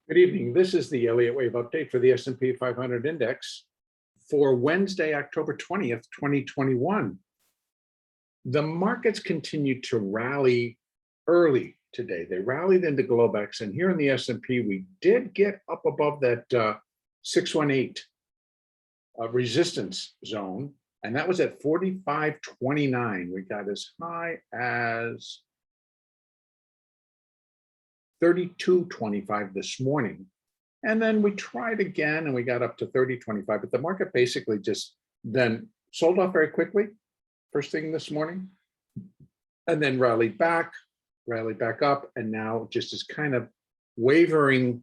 Good evening. This is the Elliott Wave update for the S&P 500 index for Wednesday, October 20th, 2021. The markets continued to rally early today. They rallied into Globex, and here in the S&P, we did get up above that 618 resistance zone, and that was at 45.29. We got as high as 32.25 this morning. And then we tried again and we got up to 30.25, but the market basically just then sold off very quickly, first thing this morning, and then rallied back up, and now just is kind of wavering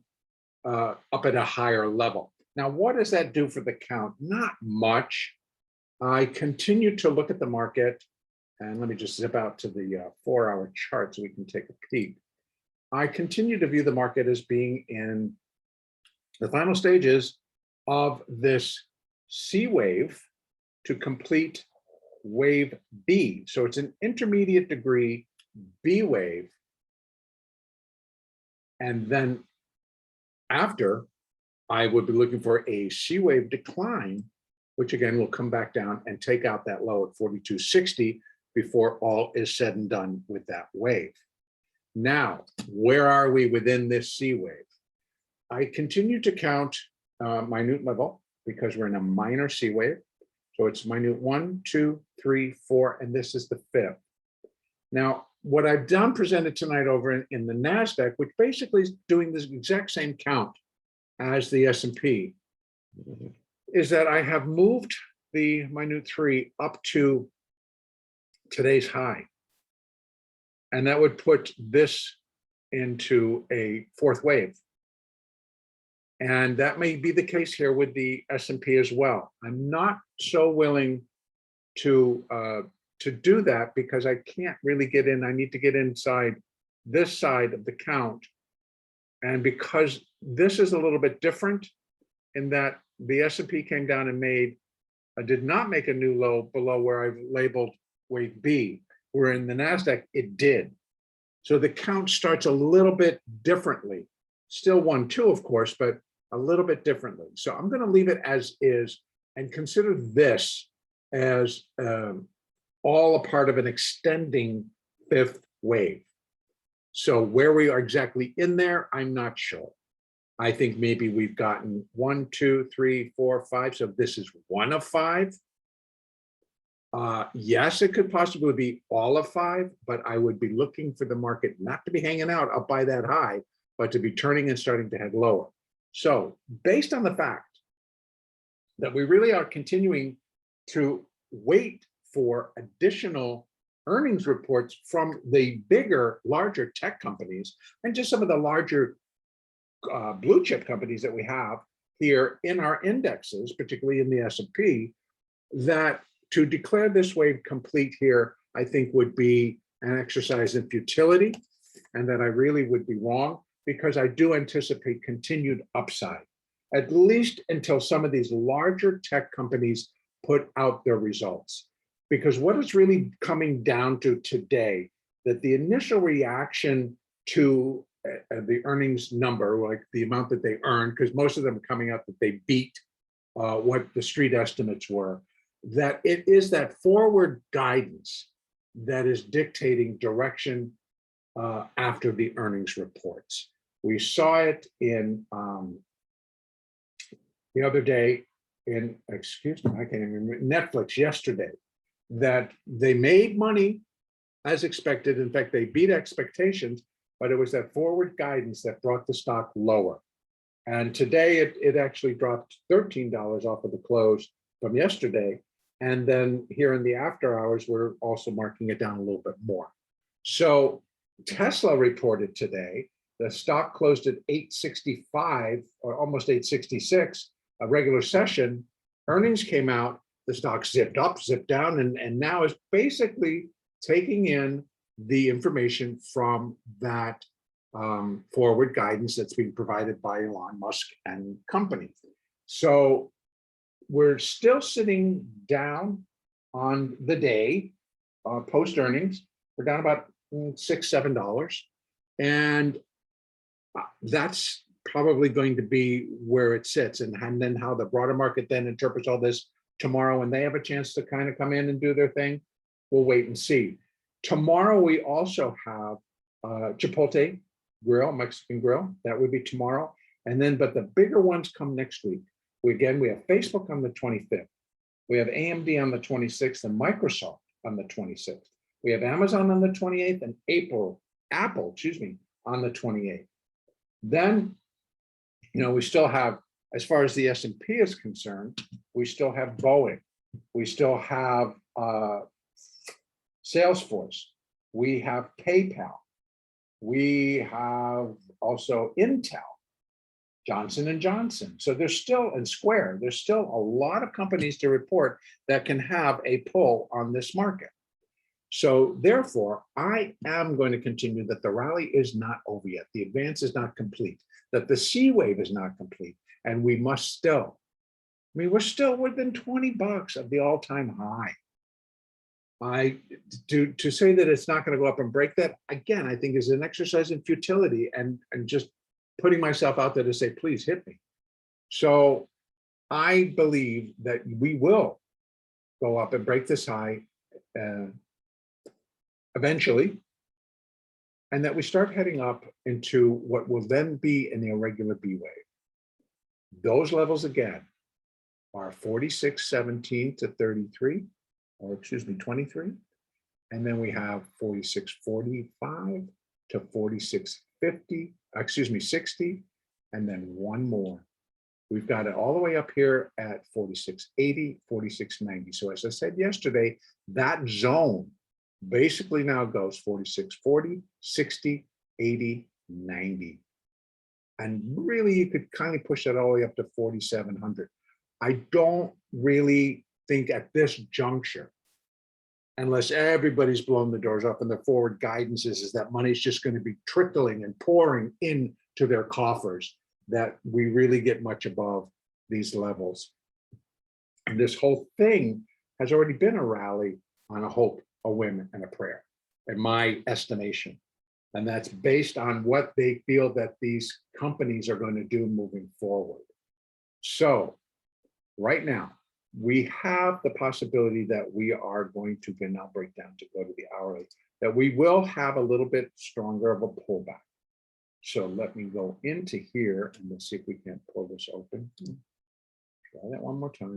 up at a higher level. Now, what does that do for the count? Not much. I continue to look at the market, and let me just zip out to the 4-hour chart so we can take a peek. I continue to view the market as being in the final stages of this C wave to complete wave B. So it's an intermediate degree B wave. And then after, I would be looking for a C wave decline, which again will come back down and take out that low at 42.60 before all is said and done with that wave. Now, where are we within this C wave? I continue to count minute level because we're in a minor C wave. So it's minute 1, 2, 3, 4, and this is the 5th. Now, what I've done presented tonight over in the NASDAQ, which basically is doing this exact same count as the S&P, is that I have moved the minute 3 up to today's high. And that would put this into a 4th wave. And that may be the case here with the S&P as well. I'm not so willing to do that because I can't really get in. I need to get inside this side of the count. And because this is a little bit different in that the S&P came down and did not make a new low below where I've labeled wave B. Where in the NASDAQ, it did. So the count starts a little bit differently. Still 1, 2, of course, but a little bit differently. So I'm going to leave it as is and consider this as all a part of an extending 5th wave. So where we are exactly in there, I'm not sure. I think maybe we've gotten 1, 2, 3, 4, 5. So this is 1 of 5. Yes, it could possibly be all of 5, but I would be looking for the market not to be hanging out up by that high, but to be turning and starting to head lower. So based on the fact that we really are continuing to wait for additional earnings reports from the bigger, larger tech companies and just some of the larger blue chip companies that we have here in our indexes, particularly in the S&P, that to declare this wave complete here, I think would be an exercise in futility, and that I really would be wrong because I do anticipate continued upside, at least until some of these larger tech companies put out their results. Because what it's really coming down to today, that the initial reaction to the earnings number, like the amount that they earned, because most of them are coming out that they beat what the street estimates were, that it is that forward guidance that is dictating direction after the earnings reports. We saw it in the other day in, excuse me, I can't even remember, Netflix yesterday, that they made money as expected. In fact, they beat expectations, but it was that forward guidance that brought the stock lower. And today it actually dropped $13 off of the close from yesterday. And then here in the after hours, we're also marking it down a little bit more. So Tesla reported today, the stock closed at 865 or almost 866, a regular session. Earnings came out, the stock zipped up, zipped down, and now is basically taking in the information from that forward guidance that's being provided by Elon Musk and company. So we're still sitting down on the day post earnings. We're down about $6, $7. And that's probably going to be where it sits, and then how the broader market then interprets all this tomorrow, and they have a chance to kind of come in and do their thing. We'll wait and see. Tomorrow, we also have Chipotle Grill, Mexican Grill. That would be tomorrow. And then, but the bigger ones come next week. We have Facebook on the 25th. We have AMD on the 26th and Microsoft on the 26th. We have Amazon on the 28th and Apple, on the 28th. Then, we still have, as far as the S&P is concerned, we still have Boeing. We still have Salesforce. We have PayPal. We have also Intel, Johnson & Johnson. So there's still, and Square, there's still a lot of companies to report that can have a pull on this market. So therefore, I am going to continue that the rally is not over yet. The advance is not complete, that the C wave is not complete. And we must still, we're still within $20 of the all-time high. To say that it's not going to go up and break that, again, I think is an exercise in futility and just putting myself out there to say, please hit me. So I believe that we will go up and break this high eventually, and that we start heading up into what will then be an irregular B wave. Those levels again are 46.17 to 33, or excuse me, 23. And then we have 46.45 to 46.50, excuse me, 60, and then one more. We've got it all the way up here at 46.80, 46.90. So as I said yesterday, that zone basically now goes 46.40, 60, 80, 90. And really, you could kind of push that all the way up to 4,700. I don't really think at this juncture, unless everybody's blown the doors up and the forward guidance is that money's just going to be trickling and pouring into their coffers, that we really get much above these levels. And this whole thing has already been a rally on a hope, a whim, and a prayer, in my estimation. And that's based on what they feel that these companies are going to do moving forward. So right now, we have the possibility that we are going to now break down to go to the hourly, that we will have a little bit stronger of a pullback. So let me go into here and let's see if we can pull this open. Try that one more time.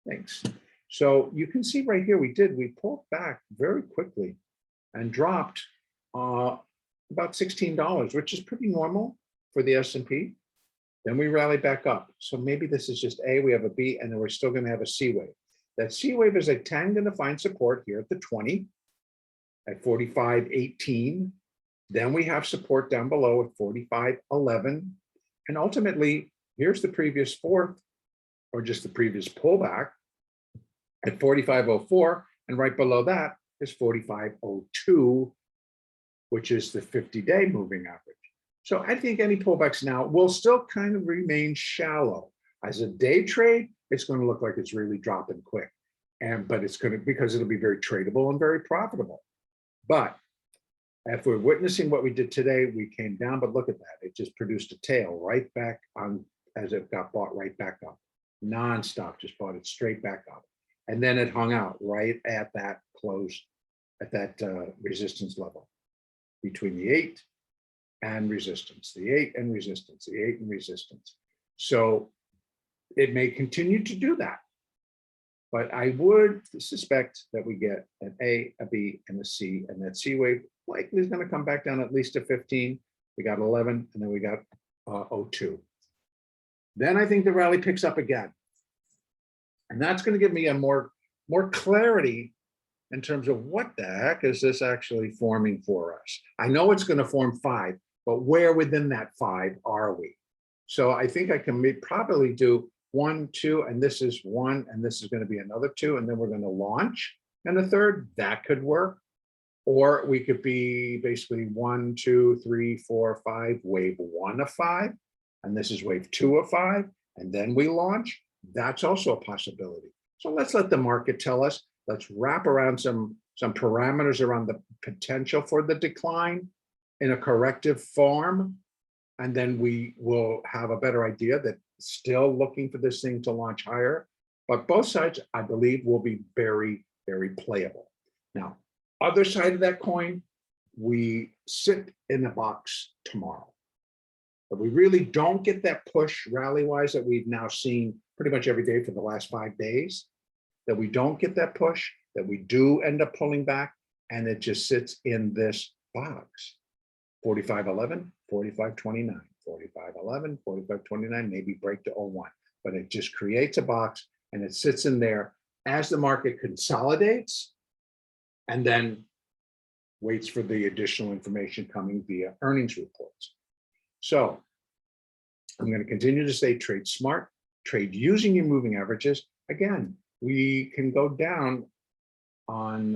Thanks. So you can see right here, we pulled back very quickly and dropped about $16, which is pretty normal for the S&P. Then we rally back up. So maybe this is just A, we have a B, and then we're still going to have a C wave. That C wave is at 10 going to find support here at the 20 at 45.18. Then we have support down below at 45.11. And ultimately, here's the previous fourth, or just the previous pullback at 45.04. And right below that is 45.02, which is the 50-day moving average. So I think any pullbacks now will still kind of remain shallow. As a day trade, it's going to look like it's really dropping quick. But it's going to, because it'll be very tradable and very profitable. But if we're witnessing what we did today, we came down, but look at that. It just produced a tail right back on as it got bought right back up. Nonstop, just bought it straight back up. And then it hung out right at that close, at that resistance level between the 8 and resistance, the 8 and resistance, the 8 and resistance. So it may continue to do that. But I would suspect that we get an A, a B, and a C, and that C wave likely is going to come back down at least to 15. We got 11, and then we got 02. Then I think the rally picks up again. And that's going to give me a more clarity in terms of what the heck is this actually forming for us. I know it's going to form 5, but where within that 5 are we? So I think I can probably do 1, 2, and this is 1, and this is going to be another 2, and then we're going to launch and a third. That could work. Or we could be basically 1, 2, 3, 4, 5, wave 1 of 5, and this is wave 2 of 5, and then we launch. That's also a possibility. So let's let the market tell us. Let's wrap around some parameters around the potential for the decline in a corrective form, And then we will have a better idea that still looking for this thing to launch higher. But both sides, I believe, will be very, very playable. Now, other side of that coin, we sit in a box tomorrow. But we really don't get that push rally-wise that we've now seen pretty much every day for the last 5 days, that we don't get that push, that we do end up pulling back, and it just sits in this box. 45.11, 45.29, 45.11, 45.29, maybe break to 01. But it just creates a box and it sits in there as the market consolidates and then waits for the additional information coming via earnings reports. So I'm going to continue to say trade smart, trade using your moving averages. Again, we can go down on,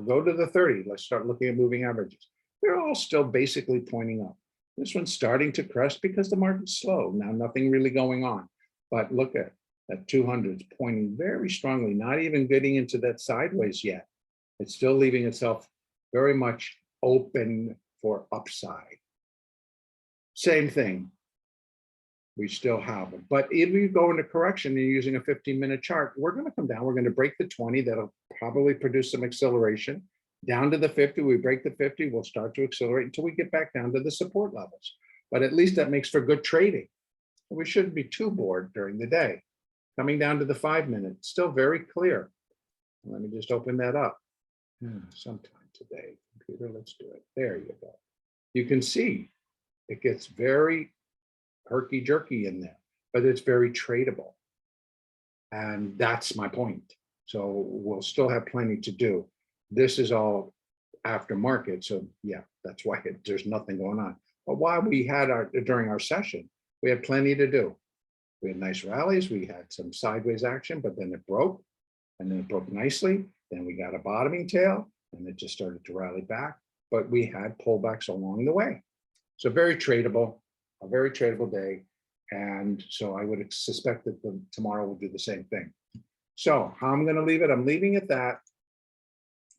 go to the 30. Let's start looking at moving averages. They're all still basically pointing up. This one's starting to crest because the market's slow. Now, nothing really going on. But look at that 200 is pointing very strongly, not even getting into that sideways yet. It's still leaving itself very much open for upside. Same thing. We still have it. But if you go into correction and you're using a 15-minute chart, we're going to come down. We're going to break the 20. That'll probably produce some acceleration. Down to the 50, we break the 50, we'll start to accelerate until we get back down to the support levels. But at least that makes for good trading. We shouldn't be too bored during the day. Coming down to the 5-minute, still very clear. Let me just open that up. Sometime today, computer, let's do it. There you go. You can see it gets very herky-jerky in there, but it's very tradable. And that's my point. So we'll still have plenty to do. This is all after market. So yeah, that's why there's nothing going on. But while we had during our session, we had plenty to do. We had nice rallies. We had some sideways action, but then it broke and then it broke nicely. Then we got a bottoming tail and it just started to rally back, but we had pullbacks along the way. So very tradable, a very tradable day. And so I would suspect that tomorrow will do the same thing. So how I'm going to leave it, I'm leaving it that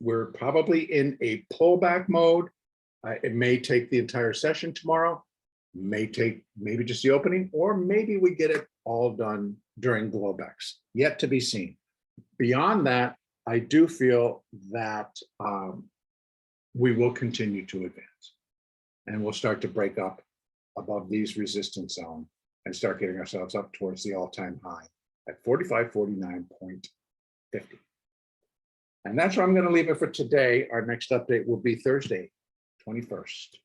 we're probably in a pullback mode. It may take the entire session tomorrow, may take maybe just the opening, or maybe we get it all done during Globex. Yet to be seen. Beyond that, I do feel that we will continue to advance and we'll start to break up above these resistance zone and start getting ourselves up towards the all-time high at 45.49.50. And that's where I'm going to leave it for today. Our next update will be Thursday, 21st.